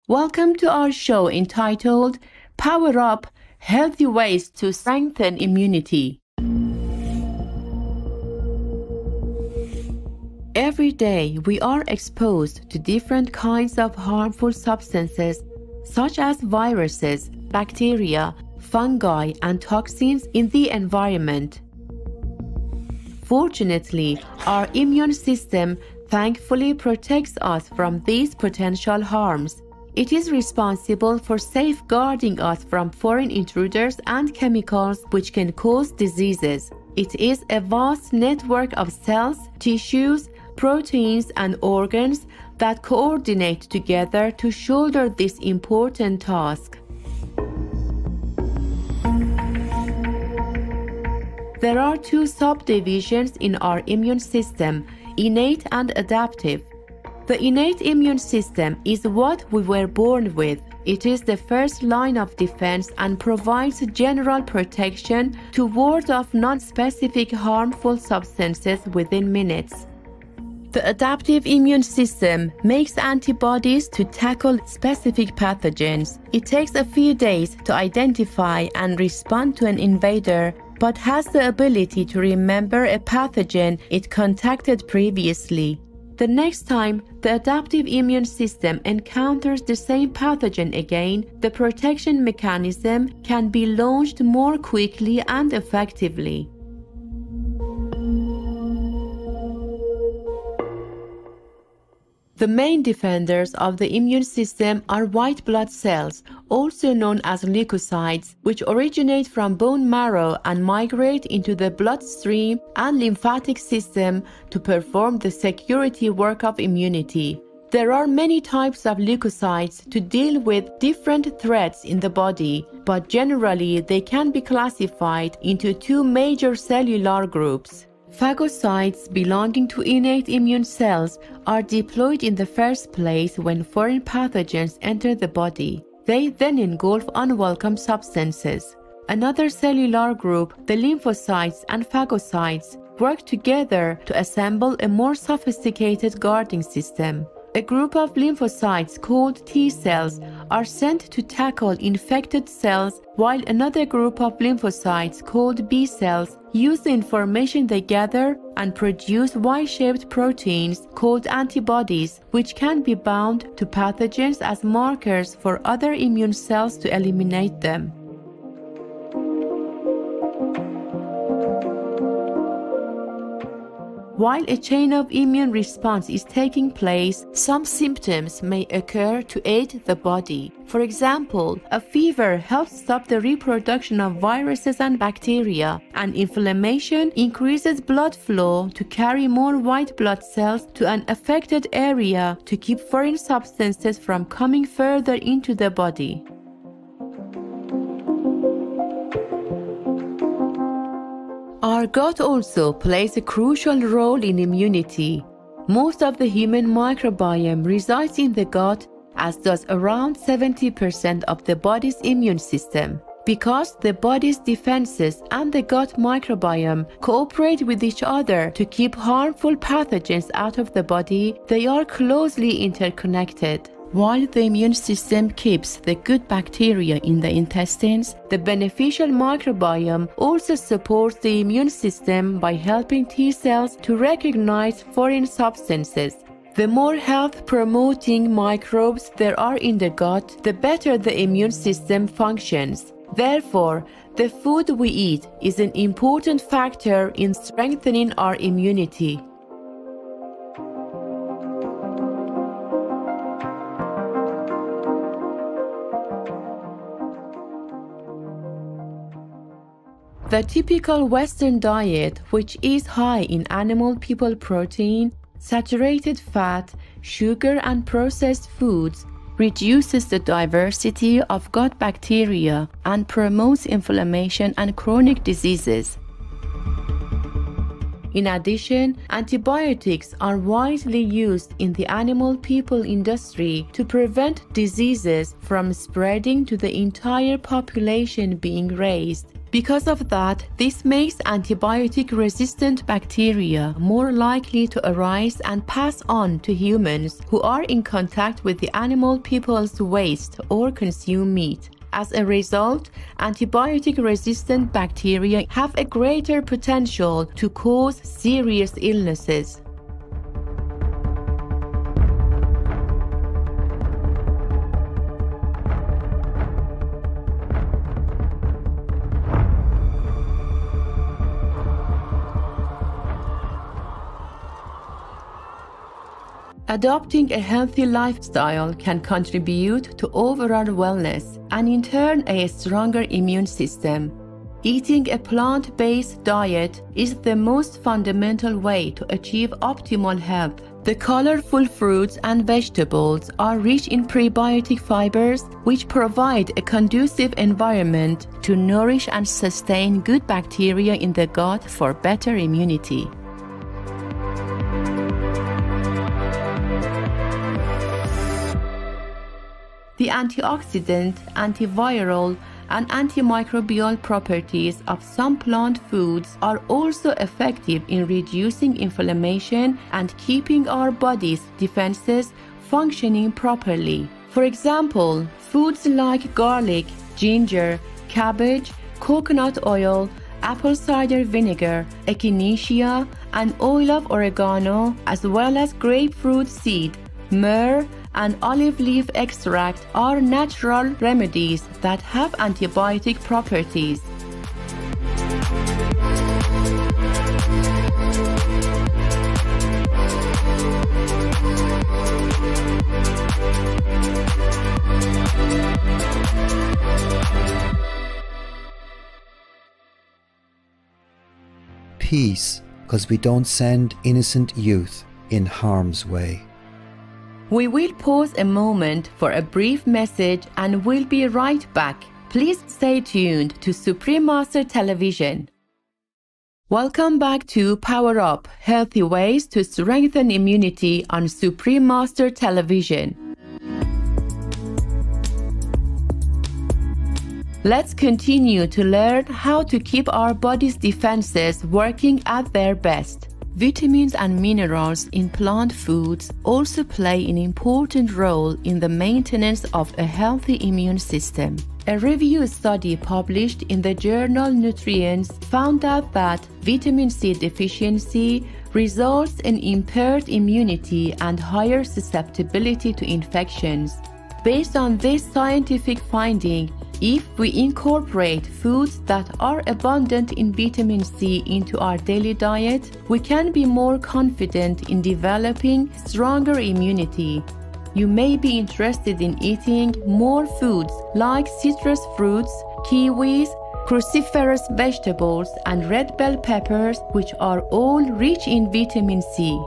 Welcome to our show entitled Power Up: Healthy Ways to Strengthen Immunity. Every day we are exposed to different kinds of harmful substances such as viruses, bacteria, fungi, and toxins in the environment. Fortunately, our immune system thankfully protects us from these potential harms. It is responsible for safeguarding us from foreign intruders and chemicals which can cause diseases. It is a vast network of cells, tissues, proteins, and organs that coordinate together to shoulder this important task. There are two subdivisions in our immune system: innate and adaptive. The innate immune system is what we were born with. It is the first line of defense and provides general protection to ward off non-specific harmful substances within minutes. The adaptive immune system makes antibodies to tackle specific pathogens. It takes a few days to identify and respond to an invader, but has the ability to remember a pathogen it contacted previously. The next time the adaptive immune system encounters the same pathogen again, the protection mechanism can be launched more quickly and effectively. The main defenders of the immune system are white blood cells, also known as leukocytes, which originate from bone marrow and migrate into the bloodstream and lymphatic system to perform the security work of immunity. There are many types of leukocytes to deal with different threats in the body, but generally they can be classified into two major cellular groups. Phagocytes belonging to innate immune cells are deployed in the first place when foreign pathogens enter the body. They then engulf unwelcome substances. Another cellular group, the lymphocytes and phagocytes, work together to assemble a more sophisticated guarding system. A group of lymphocytes called T cells are sent to tackle infected cells, while another group of lymphocytes called B cells use the information they gather and produce Y-shaped proteins called antibodies, which can be bound to pathogens as markers for other immune cells to eliminate them. While a chain of immune response is taking place, some symptoms may occur to aid the body. For example, a fever helps stop the reproduction of viruses and bacteria, and inflammation increases blood flow to carry more white blood cells to an affected area to keep foreign substances from coming further into the body. Our gut also plays a crucial role in immunity. Most of the human microbiome resides in the gut, as does around 70% of the body's immune system. Because the body's defenses and the gut microbiome cooperate with each other to keep harmful pathogens out of the body, they are closely interconnected. While the immune system keeps the good bacteria in the intestines, the beneficial microbiome also supports the immune system by helping T cells to recognize foreign substances. The more health-promoting microbes there are in the gut, the better the immune system functions. Therefore, the food we eat is an important factor in strengthening our immunity. The typical Western diet, which is high in animal people protein, saturated fat, sugar, and processed foods, reduces the diversity of gut bacteria and promotes inflammation and chronic diseases. In addition, antibiotics are widely used in the animal people industry to prevent diseases from spreading to the entire population being raised. Because of that, this makes antibiotic-resistant bacteria more likely to arise and pass on to humans who are in contact with the animal people's waste or consume meat. As a result, antibiotic-resistant bacteria have a greater potential to cause serious illnesses. Adopting a healthy lifestyle can contribute to overall wellness and in turn a stronger immune system. Eating a plant-based diet is the most fundamental way to achieve optimal health. The colorful fruits and vegetables are rich in prebiotic fibers, which provide a conducive environment to nourish and sustain good bacteria in the gut for better immunity. The antioxidant, antiviral, and antimicrobial properties of some plant foods are also effective in reducing inflammation and keeping our body's defenses functioning properly. For example, foods like garlic, ginger, cabbage, coconut oil, apple cider vinegar, echinacea, and oil of oregano, as well as grapefruit seed, myrrh, and olive leaf extract are natural remedies that have antibiotic properties. Peace, because we don't send innocent youth in harm's way. We will pause a moment for a brief message and we'll be right back. Please stay tuned to Supreme Master Television. Welcome back to Power Up, Healthy Ways to Strengthen Immunity on Supreme Master Television. Let's continue to learn how to keep our body's defenses working at their best. Vitamins and minerals in plant foods also play an important role in the maintenance of a healthy immune system. A review study published in the journal Nutrients found out that vitamin C deficiency results in impaired immunity and higher susceptibility to infections. Based on this scientific finding, if we incorporate foods that are abundant in vitamin C into our daily diet, we can be more confident in developing stronger immunity. You may be interested in eating more foods like citrus fruits, kiwis, cruciferous vegetables, and red bell peppers, which are all rich in vitamin C.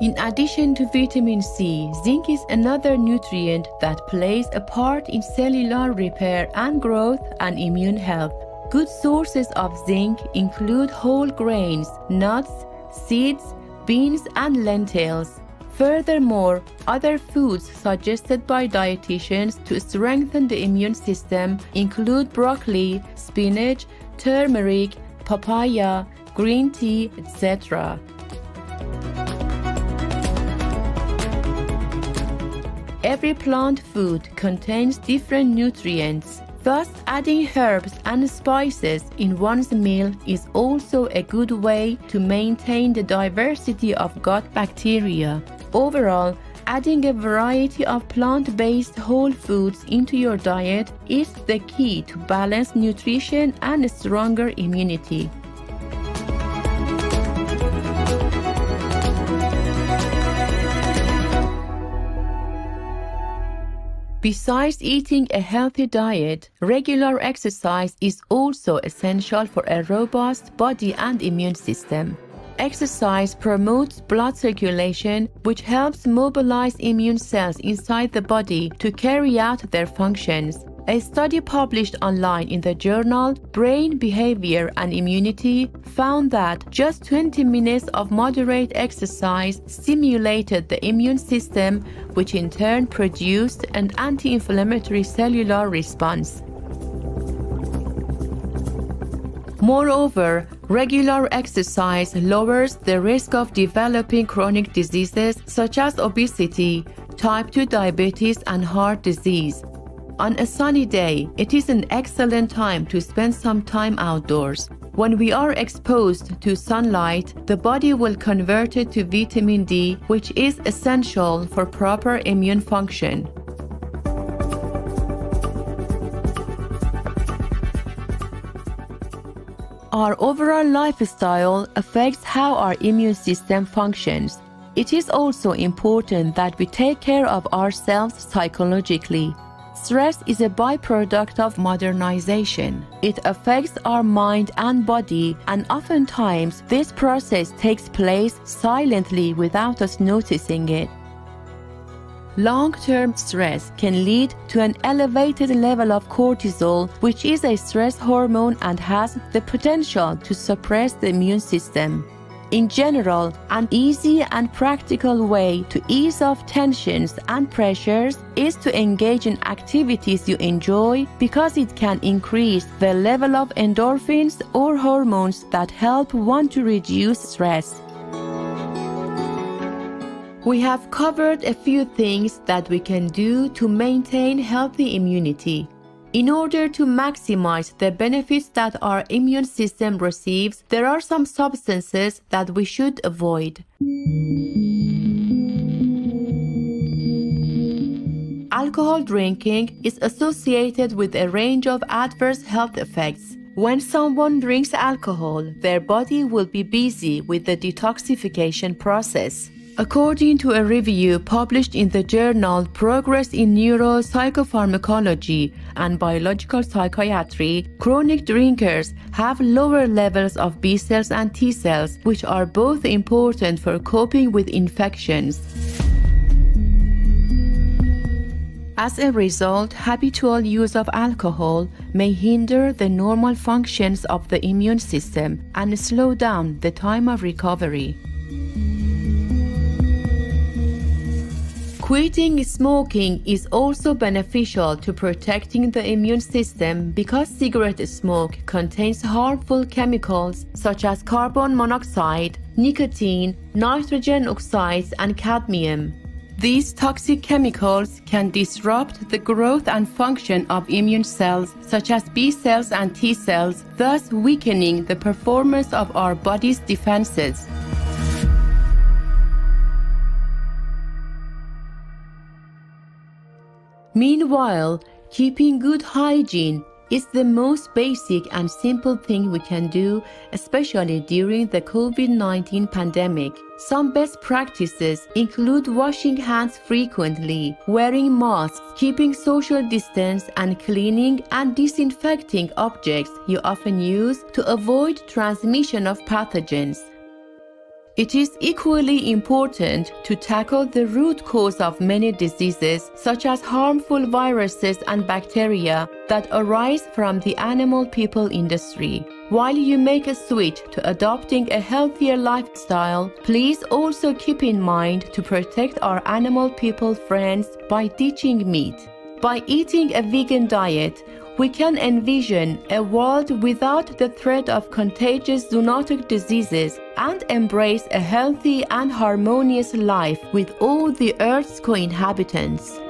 In addition to vitamin C, zinc is another nutrient that plays a part in cellular repair and growth and immune health. Good sources of zinc include whole grains, nuts, seeds, beans, and lentils. Furthermore, other foods suggested by dietitians to strengthen the immune system include broccoli, spinach, turmeric, papaya, green tea, etc. Every plant food contains different nutrients. Thus, adding herbs and spices in one's meal is also a good way to maintain the diversity of gut bacteria. Overall, adding a variety of plant-based whole foods into your diet is the key to balanced nutrition and stronger immunity. Besides eating a healthy diet, regular exercise is also essential for a robust body and immune system. Exercise promotes blood circulation, which helps mobilize immune cells inside the body to carry out their functions. A study published online in the journal Brain Behavior and Immunity found that just 20 minutes of moderate exercise stimulated the immune system, which in turn produced an anti-inflammatory cellular response. Moreover, regular exercise lowers the risk of developing chronic diseases such as obesity, type 2 diabetes, and heart disease. On a sunny day, it is an excellent time to spend some time outdoors. When we are exposed to sunlight, the body will convert it to vitamin D, which is essential for proper immune function. Our overall lifestyle affects how our immune system functions. It is also important that we take care of ourselves psychologically. Stress is a byproduct of modernization. It affects our mind and body, and oftentimes this process takes place silently without us noticing it. Long-term stress can lead to an elevated level of cortisol, which is a stress hormone and has the potential to suppress the immune system. In general, an easy and practical way to ease off tensions and pressures is to engage in activities you enjoy, because it can increase the level of endorphins or hormones that help one to reduce stress. We have covered a few things that we can do to maintain healthy immunity. In order to maximize the benefits that our immune system receives, there are some substances that we should avoid. Alcohol drinking is associated with a range of adverse health effects. When someone drinks alcohol, their body will be busy with the detoxification process. According to a review published in the journal Progress in Neuropsychopharmacology and Biological Psychiatry, chronic drinkers have lower levels of B cells and T cells, which are both important for coping with infections. As a result, habitual use of alcohol may hinder the normal functions of the immune system and slow down the time of recovery. Quitting smoking is also beneficial to protecting the immune system, because cigarette smoke contains harmful chemicals such as carbon monoxide, nicotine, nitrogen oxides, and cadmium. These toxic chemicals can disrupt the growth and function of immune cells such as B cells and T cells, thus weakening the performance of our body's defenses. Meanwhile, keeping good hygiene is the most basic and simple thing we can do, especially during the COVID-19 pandemic. Some best practices include washing hands frequently, wearing masks, keeping social distance, and cleaning and disinfecting objects you often use to avoid transmission of pathogens. It is equally important to tackle the root cause of many diseases, such as harmful viruses and bacteria that arise from the animal-people industry. While you make a switch to adopting a healthier lifestyle, please also keep in mind to protect our animal-people friends by ditching meat. By eating a vegan diet, we can envision a world without the threat of contagious zoonotic diseases and embrace a healthy and harmonious life with all the Earth's co-inhabitants.